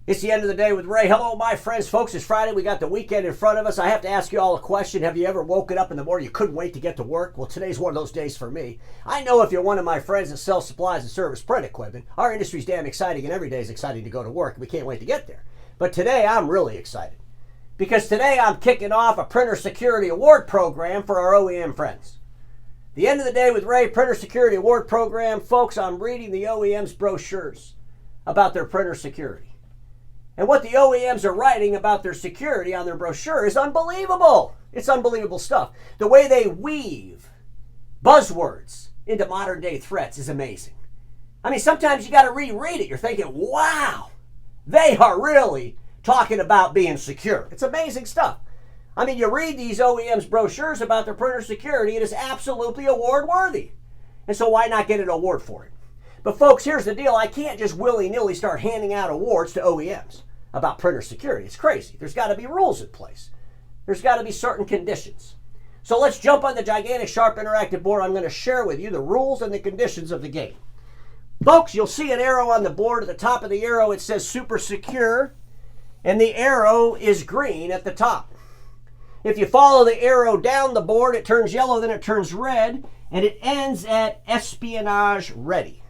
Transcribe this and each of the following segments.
It's the end of the day with Ray. Hello, my friends. Folks, it's Friday. We got the weekend in front of us. I have to ask you all a question. Have you ever woken up in the morning you couldn't wait to get to work? Well, today's one of those days for me. I know if you're one of my friends that sells supplies and service print equipment, our industry's damn exciting, and every day is exciting to go to work. We can't wait to get there. But today, I'm really excited. Because today, I'm kicking off a Printer Security Award program for our OEM friends. The end of the day with Ray, Printer Security Award program. Folks, I'm reading the OEM's brochures about their printer security. And what the OEMs are writing about their security on their brochure is unbelievable. It's unbelievable stuff. The way they weave buzzwords into modern day threats is amazing. I mean, sometimes you got to reread it. You're thinking, wow, they are really talking about being secure. It's amazing stuff. I mean, you read these OEMs brochures about their printer security, it is absolutely award worthy. And so why not get an award for it? But folks, here's the deal. I can't just willy-nilly start handing out awards to OEMs about printer security. It's crazy. There's got to be rules in place. There's got to be certain conditions. So let's jump on the gigantic Sharp interactive board. I'm going to share with you the rules and the conditions of the game. Folks, you'll see an arrow on the board. At the top of the arrow, it says super secure, and the arrow is green at the top. If you follow the arrow down the board, it turns yellow, then it turns red, and it ends at espionage ready.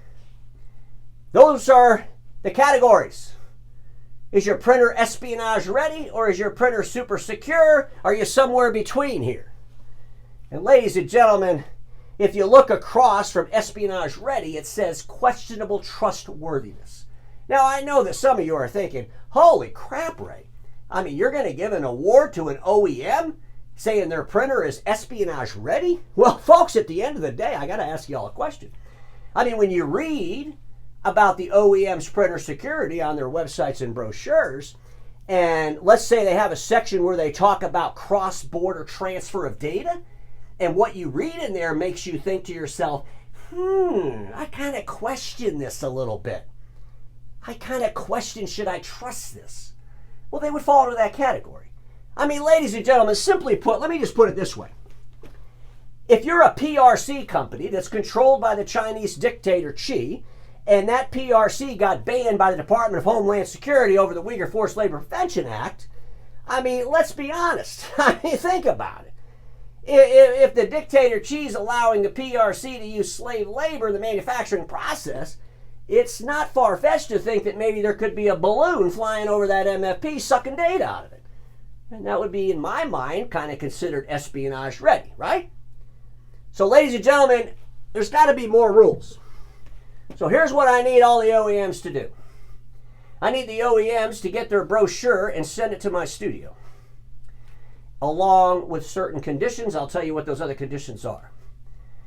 Those are the categories. Is your printer espionage ready, or is your printer super secure? Are you somewhere between here? And ladies and gentlemen, if you look across from espionage ready, it says questionable trustworthiness. Now, I know that some of you are thinking, holy crap, Ray. I mean, you're going to give an award to an OEM saying their printer is espionage ready? Well, folks, at the end of the day, I got to ask you all a question. I mean, when you read about the OEM's printer security on their websites and brochures, and let's say they have a section where they talk about cross-border transfer of data, and what you read in there makes you think to yourself, I kind of question this a little bit. I kind of question, should I trust this? Well, they would fall into that category. I mean, ladies and gentlemen, simply put, let me just put it this way. If you're a PRC company that's controlled by the Chinese dictator Xi, and that PRC got banned by the Department of Homeland Security over the Uyghur Forced Labor Prevention Act, I mean, let's be honest. I mean, think about it. If the dictator Xi's allowing the PRC to use slave labor in the manufacturing process, it's not far-fetched to think that maybe there could be a balloon flying over that MFP sucking data out of it. And that would be, in my mind, kind of considered espionage ready, right? So, ladies and gentlemen, there's got to be more rules. So here's what I need all the OEMs to do. I need the OEMs to get their brochure and send it to my studio, along with certain conditions. I'll tell you what those other conditions are.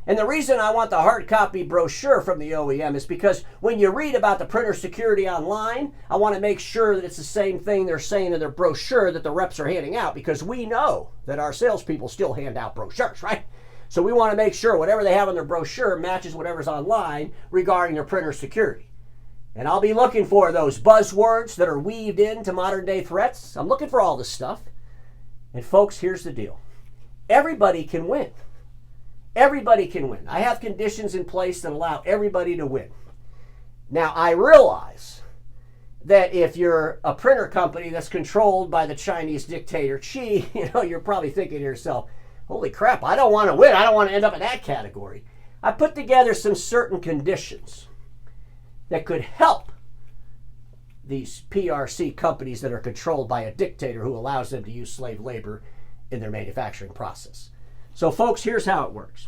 And the reason I want the hard copy brochure from the OEM is because when you read about the printer security online, I want to make sure that it's the same thing they're saying in their brochure that the reps are handing out, because we know that our salespeople still hand out brochures, right? So we want to make sure whatever they have on their brochure matches whatever's online regarding their printer security. And I'll be looking for those buzzwords that are weaved into modern day threats. I'm looking for all this stuff. And folks, here's the deal. Everybody can win. Everybody can win. I have conditions in place that allow everybody to win. Now, I realize that if you're a printer company that's controlled by the Chinese dictator Xi, you're probably thinking to yourself, holy crap, I don't want to win. I don't want to end up in that category. I put together some certain conditions that could help these PRC companies that are controlled by a dictator who allows them to use slave labor in their manufacturing process. So, folks, here's how it works.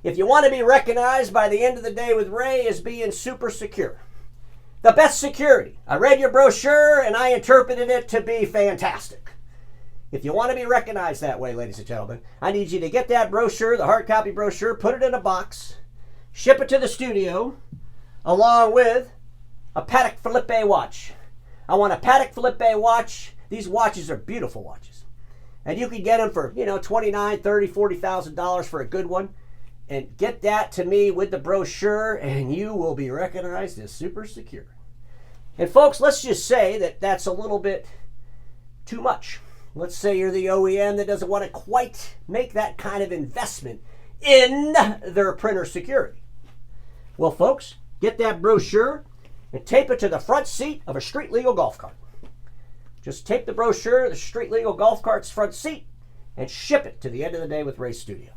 If you want to be recognized by the end of the day with Ray as being super secure, the best security, I read your brochure and I interpreted it to be fantastic. If you want to be recognized that way, ladies and gentlemen, I need you to get that brochure, the hard copy brochure, put it in a box, ship it to the studio, along with a Patek Philippe watch. I want a Patek Philippe watch. These watches are beautiful watches. And you can get them for, $29,000, $30,000, $40,000 for a good one. And get that to me with the brochure, and you will be recognized as super secure. And folks, let's just say that that's a little bit too much. Let's say you're the OEM that doesn't want to quite make that kind of investment in their printer security. Well, folks, get that brochure and tape it to the front seat of a street legal golf cart. Just tape the brochure to the street legal golf cart's front seat and ship it to the End of the Day with Ray studio.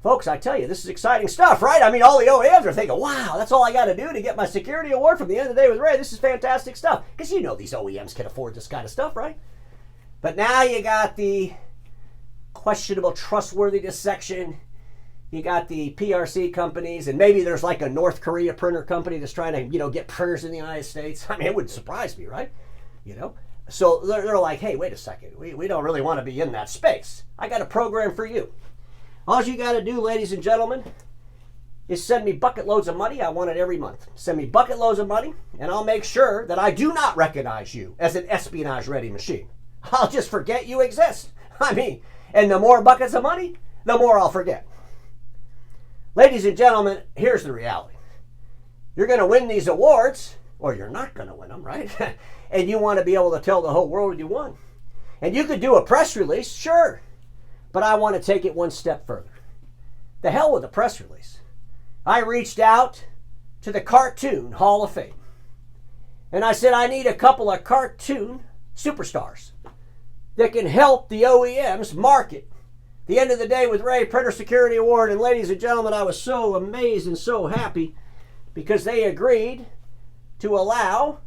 Folks, I tell you, this is exciting stuff, right? I mean, all the OEMs are thinking, wow, that's all I got to do to get my security award from the End of the Day with Ray. This is fantastic stuff. Because you know these OEMs can afford this kind of stuff, right? But now you got the questionable trustworthiness section. You got the PRC companies, and maybe there's like a North Korea printer company that's trying to, get printers in the United States. I mean, it wouldn't surprise me, right? So they're like, hey, wait a second. We don't really want to be in that space. I got a program for you. All you got to do, ladies and gentlemen, is send me bucket loads of money. I want it every month. Send me bucket loads of money, and I'll make sure that I do not recognize you as an espionage-ready machine. I'll just forget you exist. And the more buckets of money, the more I'll forget. Ladies and gentlemen, here's the reality. You're going to win these awards, or you're not going to win them, right? And you want to be able to tell the whole world you won. And you could do a press release, sure. But I want to take it one step further. The hell with the press release. I reached out to the Cartoon Hall of Fame. And I said, I need a couple of cartoon superstars that can help the OEMs market the End of the Day with Ray Printer Security Award. And ladies and gentlemen, I was so amazed and so happy because they agreed to allow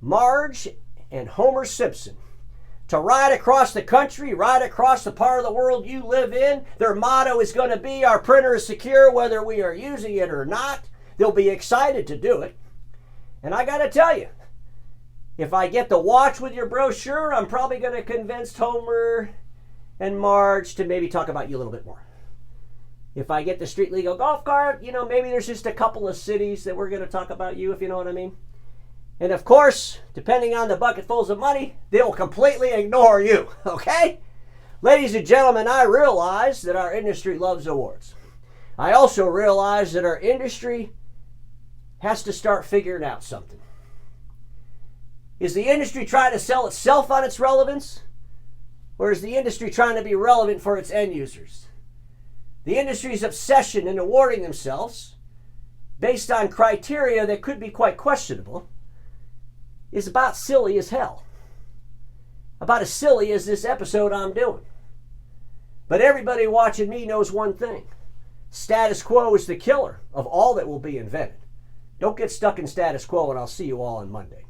Marge and Homer Simpson to ride across the country, ride across the part of the world you live in. Their motto is going to be, our printer is secure whether we are using it or not. They'll be excited to do it. And I got to tell you, if I get the watch with your brochure, I'm probably going to convince Homer and Marge to maybe talk about you a little bit more. If I get the street legal golf cart, maybe there's just a couple of cities that we're going to talk about you, if you know what I mean. And of course, depending on the bucketfuls of money, they will completely ignore you, okay? Ladies and gentlemen, I realize that our industry loves awards. I also realize that our industry has to start figuring out something. Is the industry trying to sell itself on its relevance? Or is the industry trying to be relevant for its end users? The industry's obsession in awarding themselves based on criteria that could be quite questionable is about silly as hell. About as silly as this episode I'm doing. But everybody watching me knows one thing. Status quo is the killer of all that will be invented. Don't get stuck in status quo, and I'll see you all on Monday.